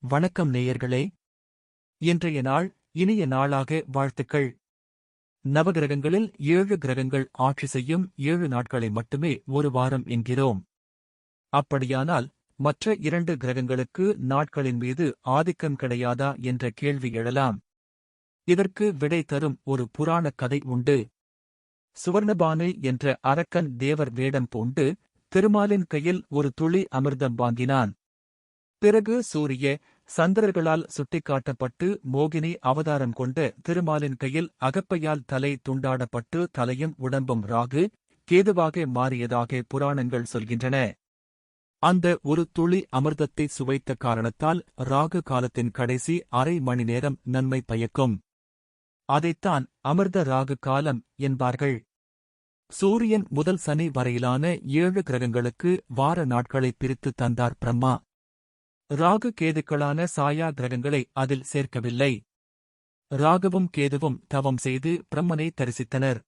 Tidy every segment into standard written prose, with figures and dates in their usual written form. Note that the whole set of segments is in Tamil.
வணக்கம் நேயர்களே. இன்றைய நாள் இனிய நாளாக வாழ்த்துக்கள். நவகிரகங்களில் 7 கிரகங்கள் ஆட்சி செய்யும் 7 நாட்களை மட்டுமே ஒரு வாரம் என்கிறோம். அப்படியானால் மற்ற 2 கிரகங்களுக்கு நாட்களின் மீது ஆதிக்கம் கிடையாதா என்ற கேள்வி எழலாம். இதற்கு விடை தரும் ஒரு புராணக் கதை உண்டு. சுவர்ணபானு என்ற அரக்கன் தேவர் வேடம் பூண்டு திருமாலின் கையில் ஒரு துளி அமிர்தம் வாங்கினான். பிறகு சூரிய சந்திரர்களால் சுட்டிக்காட்டப்பட்டு மோகினி அவதாரம் கொண்ட திருமாலின் கையில் அகப்பையால் தலை துண்டாடப்பட்டு தலையும் உடம்பும் ராகு கேதுவாக மாறியதாக புராணங்கள் சொல்கின்றன. அந்த ஒரு துளி அமிர்தத்தை சுவைத்த காரணத்தால் ராகு காலத்தின் கடைசி அரை மணி நேரம் நன்மை பயக்கும். அதைத்தான் அமிர்த ராகு காலம் என்பார்கள். சூரியன் முதல் சனி வரையிலான 7 கிரகங்களுக்கு வார நாட்களை பிரித்து தந்தார் பிரம்மா. ராகு கேதுக்களான சாயா கிரகங்களை அதில் சேர்க்கவில்லை. ராகுவும் கேதுவும் தவம் செய்து பிரம்மனை தரிசித்தனர்.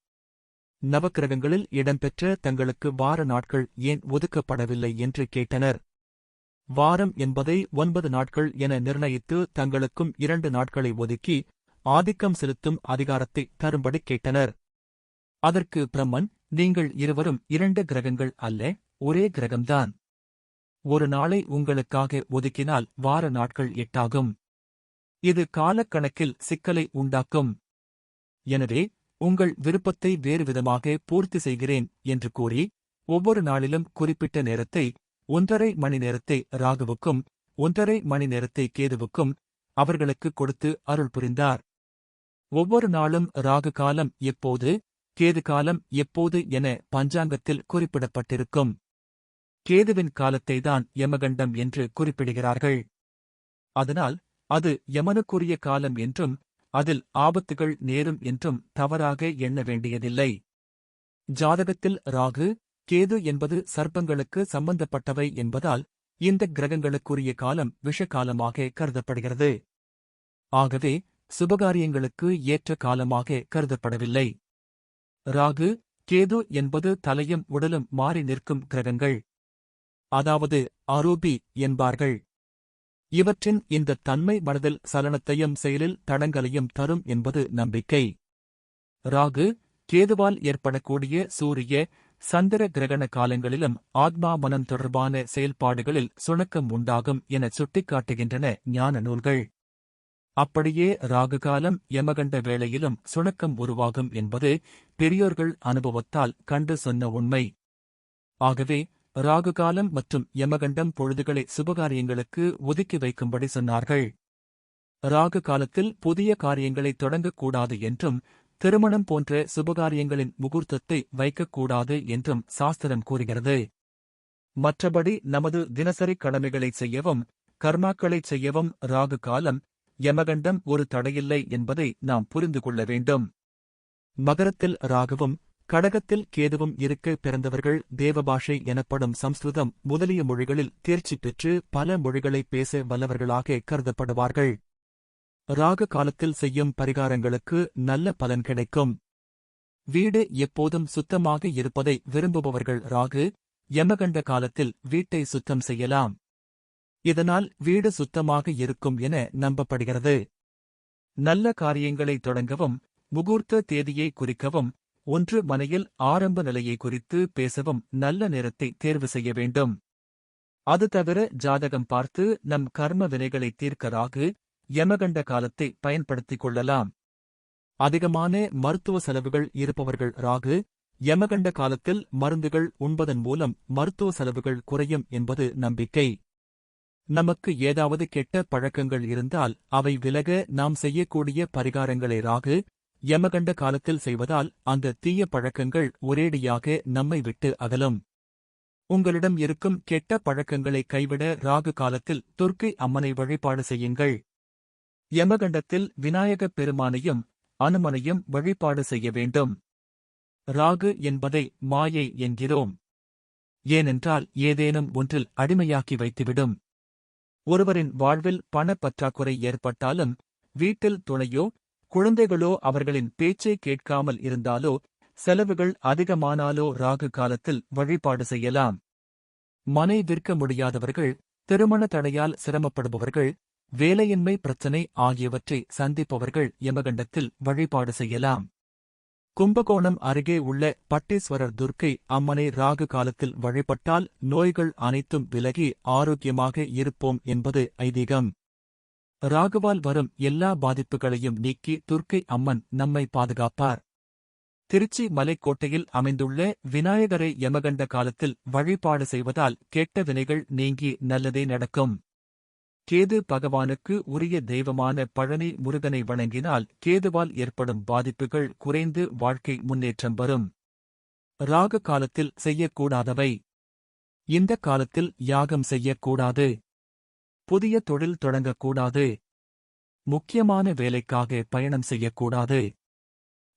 நவக்கிரகங்களில் இடம்பெற்ற தங்களுக்கு வார நாட்கள் ஏன் ஒதுக்கப்படவில்லை என்று கேட்டனர். வாரம் என்பதை 9 நாட்கள் என நிர்ணயித்து தங்களுக்கும் 2 நாட்களை ஒதுக்கி ஆதிக்கம் செலுத்தும் அதிகாரத்தை தரும்படி கேட்டனர். அதற்கு பிரம்மன், நீங்கள் இருவரும் 2 கிரகங்கள் அல்ல, ஒரே கிரகம்தான். ஒரு நாளை உங்களுக்காக ஒதுக்கினால் வார நாட்கள் 8 ஆகும். இது காலக்கணக்கில் சிக்கலை உண்டாக்கும். எனவே உங்கள் விருப்பத்தை வேறுவிதமாக பூர்த்தி செய்கிறேன் என்று கூறி ஒவ்வொரு நாளிலும் குறிப்பிட்ட நேரத்தை 1½ மணி நேரத்தை ராகுவுக்கும் 1½ மணி நேரத்தை கேதுவுக்கும் அவர்களுக்கு கொடுத்து அருள் புரிந்தார். ஒவ்வொரு நாளும் ராகு காலம் எப்போது, கேது காலம் எப்போது என பஞ்சாங்கத்தில் குறிப்பிடப்பட்டிருக்கும். கேதுவின் காலத்தைதான் யமகண்டம் என்று குறிப்பிடுகிறார்கள். அதனால் அது யமனுக்குரிய காலம் என்றும் அதில் ஆபத்துகள் நேரும் என்றும் தவறாக எண்ண வேண்டியதில்லை. ஜாதகத்தில் ராகு கேது என்பது சர்ப்பங்களுக்கு சம்பந்தப்பட்டவை என்பதால் இந்த கிரகங்களுக்குரிய காலம் விஷகாலமாக கருதப்படுகிறது. ஆகவே சுபகாரியங்களுக்கு ஏற்ற காலமாக கருதப்படவில்லை. ராகு கேது என்பது தலையும் உடலும் மாறி நிற்கும் கிரகங்கள். அதாவது அரூபி என்பார்கள். இவற்றின் இந்த தன்மை மனதில் சலனத்தையும் செயலில் தடங்கலையும் தரும் என்பது நம்பிக்கை. ராகு கேதுவால் ஏற்படக்கூடிய சூரிய சந்திர கிரகண காலங்களிலும் ஆத்மா மனம் தொடர்பான செயல்பாடுகளில் சுணக்கம் உண்டாகும் என சுட்டிக்காட்டுகின்றன ஞான நூல்கள். அப்படியே ராகு காலம் யமகண்ட வேளையிலும் சுணக்கம் உருவாகும் என்பது பெரியோர்கள் அனுபவத்தால் கண்டு சொன்ன உண்மை. ஆகவே ராகு காலம் மற்றும் யமகண்டம் பொழுதுகளை சுபகாரியங்களுக்கு ஒதுக்கி வைக்கும்படி சொன்னார்கள். ராகு காலத்தில் புதிய காரியங்களை தொடங்கக்கூடாது என்றும் திருமணம் போன்ற சுபகாரியங்களின் முகூர்த்தத்தை வைக்கக்கூடாது என்றும் சாஸ்திரம் கூறுகிறது. மற்றபடி நமது தினசரி கடமைகளை செய்யவும் கர்மாக்களை செய்யவும் ராகு காலம் யமகண்டம் ஒரு தடையில்லை என்பதை நாம் புரிந்து கொள்ள வேண்டும். மகரத்தில் ராகுவும் கடகத்தில் கேதுவும் இருக்க பிறந்தவர்கள் தேவபாஷை எனப்படும் சம்ஸ்கிருதம் முதலிய மொழிகளில் தேர்ச்சி பெற்று பல மொழிகளை பேச வல்லவர்களாக கருதப்படுவார்கள். ராகு காலத்தில் செய்யும் பரிகாரங்களுக்கு நல்ல பலன் கிடைக்கும். வீடு எப்போதும் சுத்தமாக இருப்பதை விரும்புபவர்கள் ராகு யமகண்ட காலத்தில் வீட்டை சுத்தம் செய்யலாம். இதனால் வீடு சுத்தமாக இருக்கும் என நம்பப்படுகிறது. நல்ல காரியங்களை தொடங்கவும் முகூர்த்த தேதியை குறிக்கவும் 1 மனையில் ஆரம்ப நிலையை குறித்து பேசவும் நல்ல நேரத்தை தேர்வு செய்ய வேண்டும். அது தவிர ஜாதகம் பார்த்து நம் கர்ம வினைகளை தீர்க்க ராகு யமகண்ட காலத்தை பயன்படுத்திக் கொள்ளலாம். அதிகமான மருத்துவ செலவுகள் இருப்பவர்கள் ராகு யமகண்ட காலத்தில் மருந்துகள் உண்பதன் மூலம் மருத்துவ செலவுகள் குறையும் என்பது நம்பிக்கை. நமக்கு ஏதாவது கெட்ட பழக்கங்கள் இருந்தால் அவை விலக நாம் செய்யக்கூடிய பரிகாரங்களை ராகு யமகண்ட காலத்தில் செய்வதால் அந்த தீய பழக்கங்கள் ஒரேடியாக நம்மை விட்டு அகலும். உங்களிடம் இருக்கும் கெட்ட பழக்கங்களை கைவிட ராகு காலத்தில் துர்க்கை அம்மனை வழிபாடு செய்யுங்கள். யமகண்டத்தில் விநாயகப் பெருமானையும் அனுமனையும் வழிபாடு செய்ய வேண்டும். ராகு என்பதை மாயை என்கிறோம். ஏனென்றால் ஏதேனும் ஒன்றில் அடிமையாக்கி வைத்துவிடும். ஒருவரின் வாழ்வில் பணப்பற்றாக்குறை ஏற்பட்டாலும் வீட்டில் துணையோ குழந்தைகளோ அவர்களின் பேச்சை கேட்காமல் இருந்தாலோ செலவுகள் அதிகமானாலோ ராகு காலத்தில் வழிபாடு செய்யலாம். மனை விற்க முடியாதவர்கள், திருமண தடையால் சிரமப்படுபவர்கள், வேலையின்மை பிரச்சனை ஆகியவற்றை சந்திப்பவர்கள் யமகண்டத்தில் வழிபாடு செய்யலாம். கும்பகோணம் அருகே உள்ள பட்டீஸ்வரர் துர்க்கை அம்மனை ராகு காலத்தில் வழிபட்டால் நோய்கள் அனைத்தும் விலகி ஆரோக்கியமாக இருப்போம் என்பது ஐதீகம். ராகுவால் வரும் எல்லா பாதிப்புகளையும் நீக்கி துர்க்கை அம்மன் நம்மை பாதுகாப்பார். திருச்சி மலைக்கோட்டையில் அமைந்துள்ள விநாயகரை யமகண்ட காலத்தில் வழிபாடு செய்வதால் கெட்ட வினைகள் நீங்கி நல்லதே நடக்கும். கேது பகவானுக்கு உரிய தெய்வமான பழனி முருகனை வணங்கினால் கேதுவால் ஏற்படும் பாதிப்புகள் குறைந்து வாழ்க்கை முன்னேற்றம் வரும். ராகு காலத்தில் செய்யக்கூடாதவை. இந்த காலத்தில் யாகம் செய்யக்கூடாது. புதிய தொழில் தொடங்கக்கூடாது. முக்கியமான வேலைக்காக பயணம் செய்யக்கூடாது.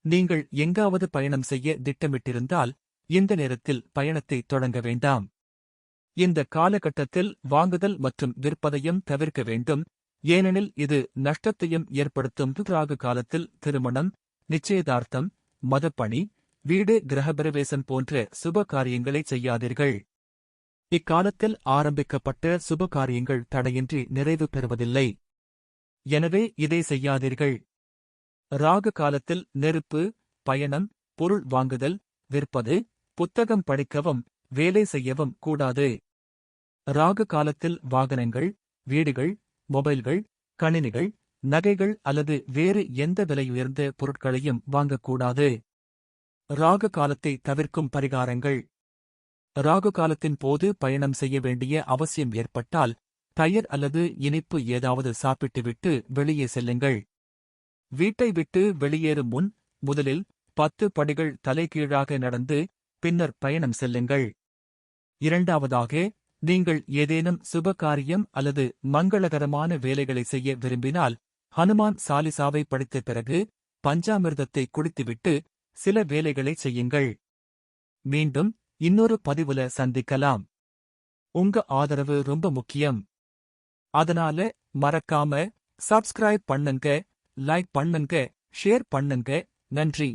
நீங்கள் எங்காவது பயணம் செய்ய திட்டமிட்டிருந்தால் இந்த நேரத்தில் பயணத்தை தொடங்க வேண்டாம். இந்த காலகட்டத்தில் வாங்குதல் மற்றும் விற்பதையும் தவிர்க்க வேண்டும், ஏனெனில் இது நஷ்டத்தையும் ஏற்படுத்தும். ராகு காலத்தில் திருமணம், நிச்சயதார்த்தம், மதப்பணி, வீடு கிரகப்பிரவேசம் போன்ற சுப காரியங்களை செய்யாதீர்கள். இக்காலத்தில் ஆரம்பிக்கப்பட்ட சுப காரியங்கள் தடையின்றி நிறைவு பெறுவதில்லை. எனவே இதை செய்யாதீர்கள். ராகு காலத்தில் நெருப்பு, பயணம், பொருள் வாங்குதல், விற்பது, புத்தகம் படிக்கவும் வேலை செய்யவும் கூடாது. ராகு காலத்தில் வாகனங்கள், வீடுகள், மொபைல்கள், கணினிகள், நகைகள் அல்லது வேறு எந்த விலையுயர்ந்த பொருட்களையும் வாங்கக்கூடாது. ராகு காலத்தை தவிர்க்கும் பரிகாரங்கள். ராகு காலத்தின் போது பயணம் செய்ய வேண்டிய அவசியம் ஏற்பட்டால் தயிர் அல்லது இனிப்பு ஏதாவது சாப்பிட்டுவிட்டு வெளியே செல்லுங்கள். வீட்டை விட்டு வெளியேறும் முன் முதலில் 10 படிகள் தலைகீழாக நடந்து பின்னர் பயணம் செல்லுங்கள். இரண்டாவதாக, நீங்கள் ஏதேனும் சுபகாரியம் அல்லது மங்களகரமான வேலைகளை செய்ய விரும்பினால் ஹனுமான் சாலிசாவை படித்த பிறகு பஞ்சாமிர்தத்தை குடித்துவிட்டு சில வேலைகளை செய்யுங்கள். மீண்டும் இன்னொரு பதிவுல சந்திக்கலாம். உங்க ஆதரவு ரொம்ப முக்கியம். அதனால மறக்காம சப்ஸ்கிரைப் பண்ணுங்க, லைக் பண்ணுங்க, ஷேர் பண்ணுங்க. நன்றி.